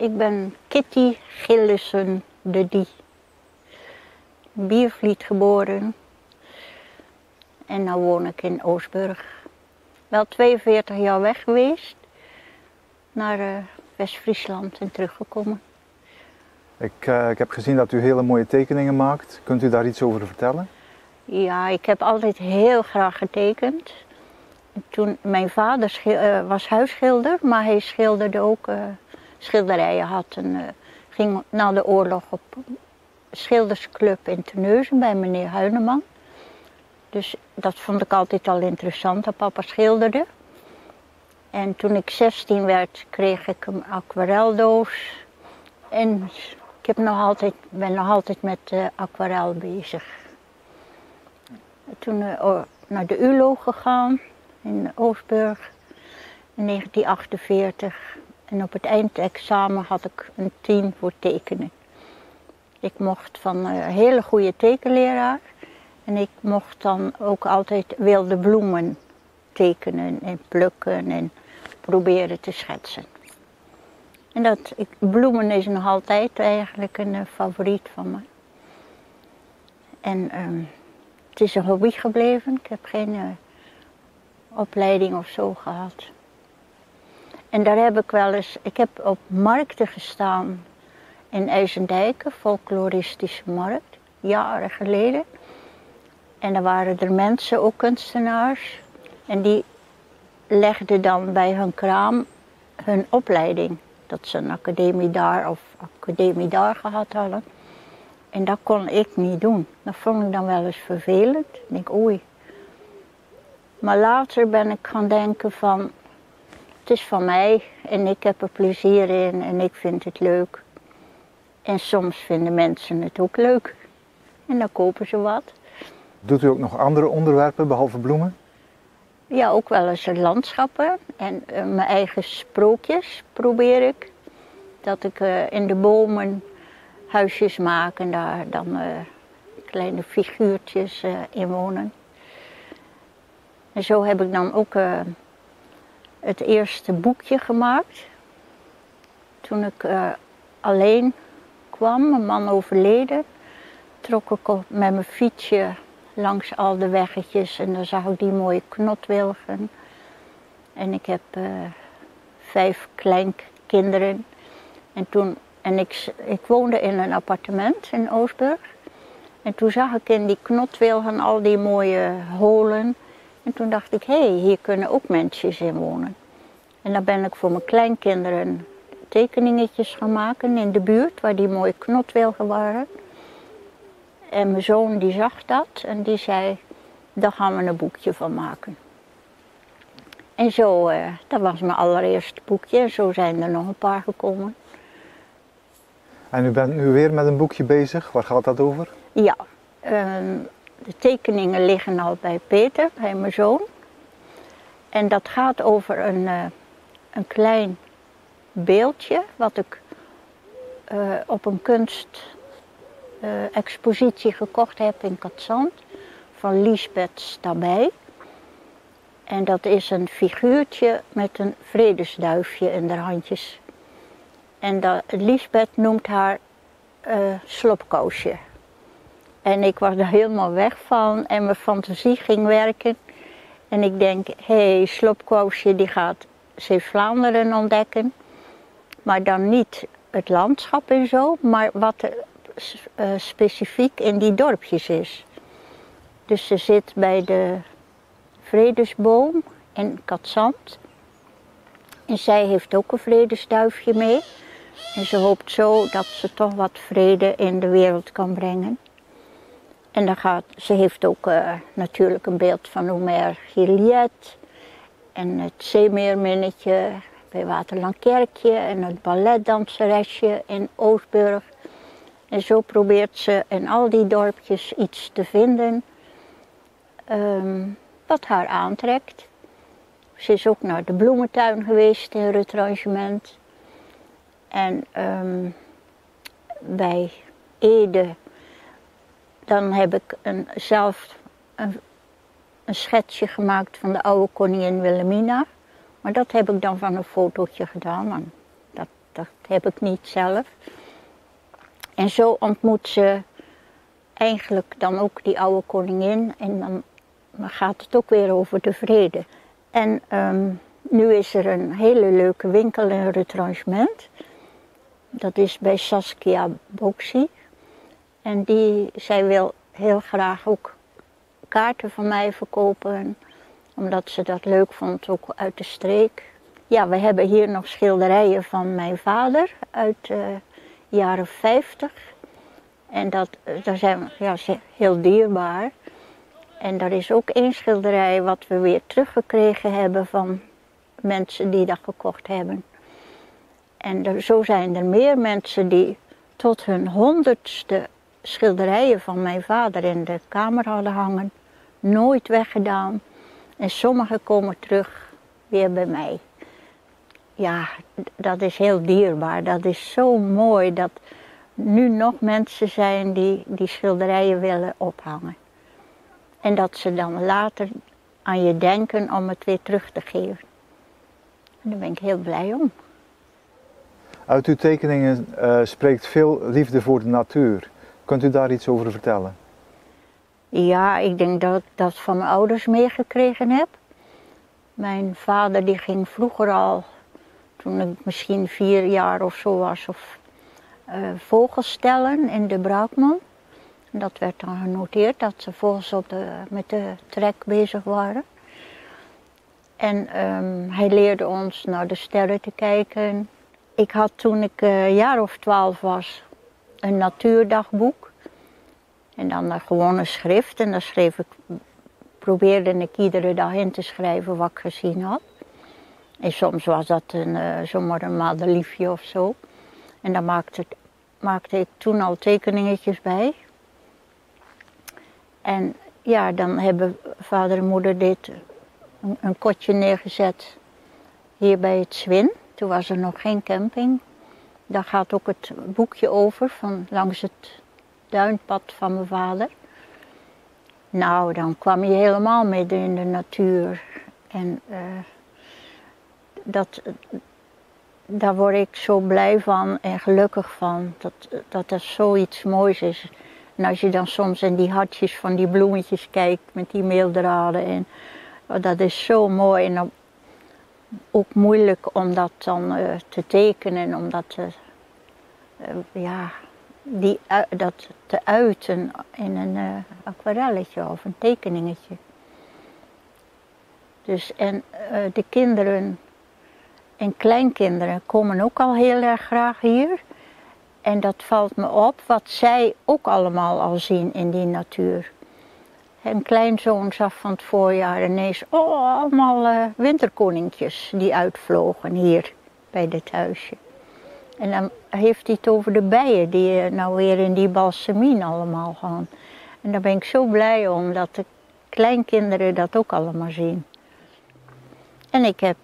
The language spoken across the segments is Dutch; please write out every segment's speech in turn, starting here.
Ik ben Kitty Gillissen de Die. Biervliet geboren. En nu woon ik in Oostburg. Wel 42 jaar weg geweest. Naar West-Friesland en teruggekomen. Ik heb gezien dat u hele mooie tekeningen maakt. Kunt u daar iets over vertellen? Ja, ik heb altijd heel graag getekend. Toen, mijn vader was huisschilder, maar hij schilderde ook schilderijen. Ging na de oorlog op schildersclub in Terneuzen bij meneer Huineman. Dus dat vond ik altijd al interessant, dat papa schilderde. En toen ik 16 werd, kreeg ik een aquareldoos. En ik ben nog altijd met aquarel bezig. Toen naar de ULO gegaan in Oostburg in 1948. En op het eindexamen had ik een 10 voor tekenen. Ik mocht van een hele goede tekenleraar. En ik mocht dan ook altijd wilde bloemen tekenen en plukken en proberen te schetsen. En bloemen is nog altijd eigenlijk een favoriet van me. En het is een hobby gebleven. Ik heb geen opleiding of zo gehad. En daar heb ik heb op markten gestaan in IJsendijken, folkloristische markt, jaren geleden. En daar waren er mensen, ook kunstenaars, en die legden dan bij hun kraam hun opleiding. Dat ze een academie daar of academie daar gehad hadden. En dat kon ik niet doen. Dat vond ik dan wel eens vervelend. Ik denk, oei. Maar later ben ik gaan denken van, het is van mij en ik heb er plezier in en ik vind het leuk. En soms vinden mensen het ook leuk. En dan kopen ze wat. Doet u ook nog andere onderwerpen behalve bloemen? Ja, ook wel eens landschappen en mijn eigen sprookjes probeer ik. Dat ik in de bomen huisjes maak en daar dan kleine figuurtjes in wonen. En zo heb ik dan ook het eerste boekje gemaakt. Toen ik alleen kwam, mijn man overleden, trok ik met mijn fietsje langs al de weggetjes en dan zag ik die mooie knotwilgen. En ik heb 5 kleinkinderen. En ik woonde in een appartement in Oostburg. En toen zag ik in die knotwilgen al die mooie holen. En toen dacht ik, hé, hier kunnen ook mensjes in wonen. En dan ben ik voor mijn kleinkinderen tekeningetjes gaan maken in de buurt, waar die mooie knotwilgen waren. En mijn zoon die zag dat en die zei, daar gaan we een boekje van maken. En zo, dat was mijn allereerste boekje en zo zijn er nog een paar gekomen. En u bent nu weer met een boekje bezig, waar gaat dat over? Ja, de tekeningen liggen al bij Peter, bij mijn zoon. En dat gaat over een klein beeldje wat ik op een kunstexpositie gekocht heb in Katzand van Liesbeth Stabij. En dat is een figuurtje met een vredesduifje in haar handjes. En Liesbeth noemt haar slopkousje. En ik was er helemaal weg van en mijn fantasie ging werken. En ik denk, hé, slopkousje die gaat Zeeuws-Vlaanderen ontdekken. Maar dan niet het landschap en zo, maar wat er specifiek in die dorpjes is. Dus ze zit bij de Vredesboom in Katzand. En zij heeft ook een vredesduifje mee. En ze hoopt zo dat ze toch wat vrede in de wereld kan brengen. En ze heeft ook natuurlijk een beeld van Omer Gilliet. En het zeemeerminnetje bij Waterlandkerkje. En het balletdanseresje in Oostburg. En zo probeert ze in al die dorpjes iets te vinden wat haar aantrekt. Ze is ook naar de bloementuin geweest in Rutrangement. En bij Ede, dan heb ik zelf een schetsje gemaakt van de oude koningin Wilhelmina. Maar dat heb ik dan van een fotootje gedaan. En dat heb ik niet zelf. En zo ontmoet ze eigenlijk dan ook die oude koningin en dan gaat het ook weer over de vrede. En nu is er een hele leuke winkel in retranchement. Dat is bij Saskia Boxy. En zij wil heel graag ook kaarten van mij verkopen, omdat ze dat leuk vond, ook uit de streek. Ja, we hebben hier nog schilderijen van mijn vader uit de jaren 50. En dat zijn heel dierbaar. En er is ook één schilderij wat we weer teruggekregen hebben van mensen die dat gekocht hebben. En zo zijn er meer mensen die tot hun 100ste schilderijen van mijn vader in de kamer hadden hangen. Nooit weggedaan. En sommigen komen terug weer bij mij. Ja, dat is heel dierbaar. Dat is zo mooi dat nu nog mensen zijn die schilderijen willen ophangen. En dat ze dan later aan je denken om het weer terug te geven. En daar ben ik heel blij om. Uit uw tekeningen spreekt veel liefde voor de natuur. Kunt u daar iets over vertellen? Ja, ik denk dat ik dat van mijn ouders meegekregen heb. Mijn vader die ging vroeger al, toen ik misschien 4 jaar of zo was, vogels tellen in de Braakman. Dat werd dan genoteerd dat ze vogels met de trek bezig waren. En hij leerde ons naar de sterren te kijken. Ik had toen ik een jaar of 12 was een natuurdagboek. En dan gewoon een schrift. En dan probeerde ik iedere dag in te schrijven wat ik gezien had. En soms was dat zomaar een madeliefje of zo. En daar maakte ik toen al tekeningetjes bij. En ja, dan hebben vader en moeder een kotje neergezet hier bij het Zwin. Toen was er nog geen camping. Daar gaat ook het boekje over van langs het duinpad van mijn vader. Nou, dan kwam je helemaal midden in de natuur. En daar word ik zo blij van en gelukkig van. Dat zoiets moois is. En als je dan soms in die hartjes van die bloemetjes kijkt met die meeldraden. En, dat is zo mooi en ook moeilijk om dat dan te tekenen. Om dat te uiten in een aquarelletje of een tekeningetje. Dus de kinderen en kleinkinderen komen ook al heel erg graag hier. En dat valt me op wat zij ook allemaal al zien in die natuur. Een kleinzoon zag van het voorjaar ineens allemaal winterkoninkjes die uitvlogen hier bij dit huisje. En dan heeft hij het over de bijen die nou weer in die balsemien allemaal gaan. En daar ben ik zo blij om dat de kleinkinderen dat ook allemaal zien. En ik heb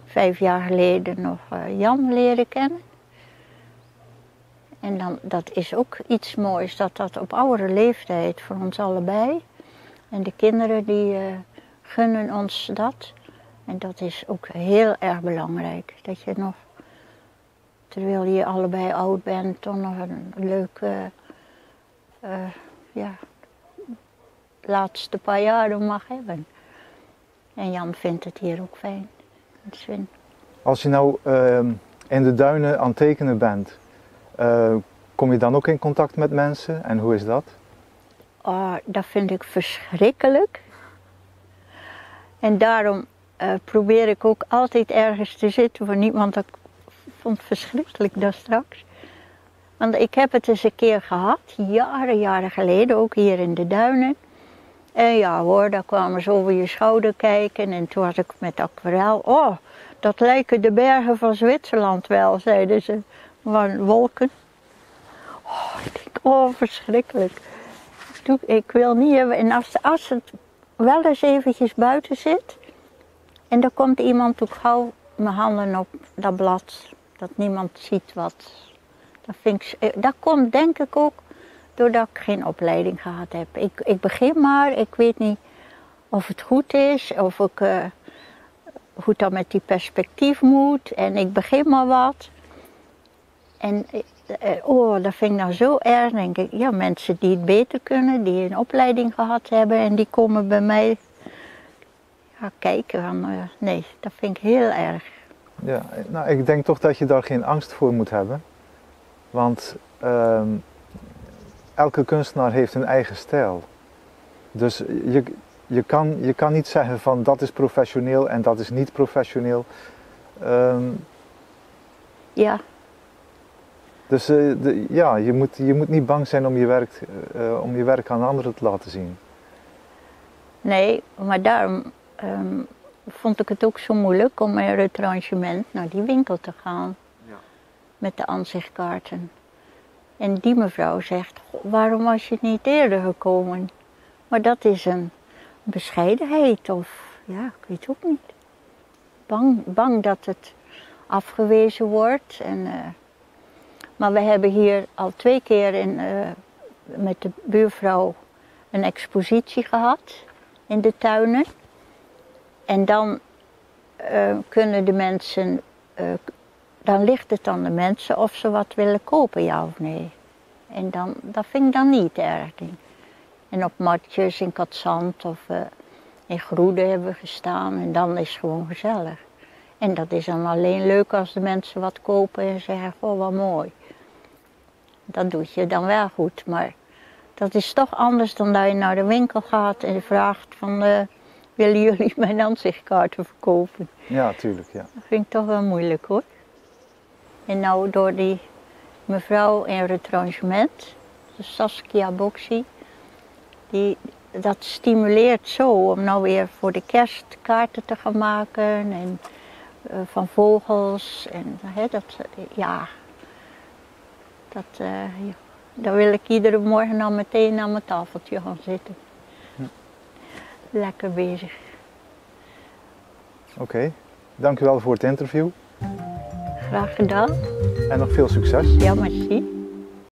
5 jaar geleden nog Jan leren kennen. En dan, dat is ook iets moois, dat op oudere leeftijd voor ons allebei. En de kinderen die gunnen ons dat. En dat is ook heel erg belangrijk. Dat je nog, terwijl je allebei oud bent, toch nog een leuke laatste paar jaren mag hebben. En Jan vindt het hier ook fijn. Als je nou in de duinen aan het tekenen bent, kom je dan ook in contact met mensen en hoe is dat? Dat vind ik verschrikkelijk. En daarom probeer ik ook altijd ergens te zitten voor niemand. Ik vond het verschrikkelijk daar straks. Want ik heb het eens een keer gehad, jaren geleden, ook hier in de duinen. En ja hoor, daar kwamen ze over je schouder kijken en toen was ik met aquarel. Dat lijken de bergen van Zwitserland wel, zeiden ze. Waren wolken. Ik denk, verschrikkelijk. Ik wil niet hebben. En als het wel eens eventjes buiten zit en er komt iemand, ook gauw mijn handen op dat blad, dat niemand ziet wat. Dat komt denk ik ook doordat ik geen opleiding gehad heb. Ik begin maar, ik weet niet of het goed is, of ik hoe het dan met die perspectief moet en ik begin maar wat. En dat vind ik nou zo erg, denk ik. Ja, mensen die het beter kunnen, die een opleiding gehad hebben en die komen bij mij kijken van, nee, dat vind ik heel erg. Ja, nou, ik denk toch dat je daar geen angst voor moet hebben. Want elke kunstenaar heeft een eigen stijl. Dus je kan niet zeggen van dat is professioneel en dat is niet professioneel. Ja. Dus je moet niet bang zijn om je werk aan anderen te laten zien. Nee, maar daarom vond ik het ook zo moeilijk om met een retranchement naar die winkel te gaan. Ja. Met de aanzichtkaarten. En die mevrouw zegt, waarom was je niet eerder gekomen? Maar dat is een bescheidenheid of, ja, ik weet ook niet. Bang dat het afgewezen wordt. Maar we hebben hier al 2 keer met de buurvrouw een expositie gehad in de tuinen. En dan kunnen de mensen, dan ligt het aan de mensen of ze wat willen kopen, ja of nee. En dat vind ik dan niet erg. En op matjes in Katzand of in Groede hebben we gestaan en dan is het gewoon gezellig. En dat is dan alleen leuk als de mensen wat kopen en zeggen, oh wat mooi. Dat doet je dan wel goed, maar dat is toch anders dan dat je naar de winkel gaat en je vraagt van, willen jullie mijn aanzichtkaarten verkopen? Ja, tuurlijk, ja. Dat vind ik toch wel moeilijk hoor. En nou door die mevrouw in retranchement, Saskia Boxy, dat stimuleert zo om nou weer voor de kerst kaarten te gaan maken en van vogels en daar wil ik iedere morgen dan meteen aan mijn tafeltje gaan zitten. Lekker bezig. Oké, dank u wel voor het interview. Graag gedaan. En nog veel succes. Ja, merci.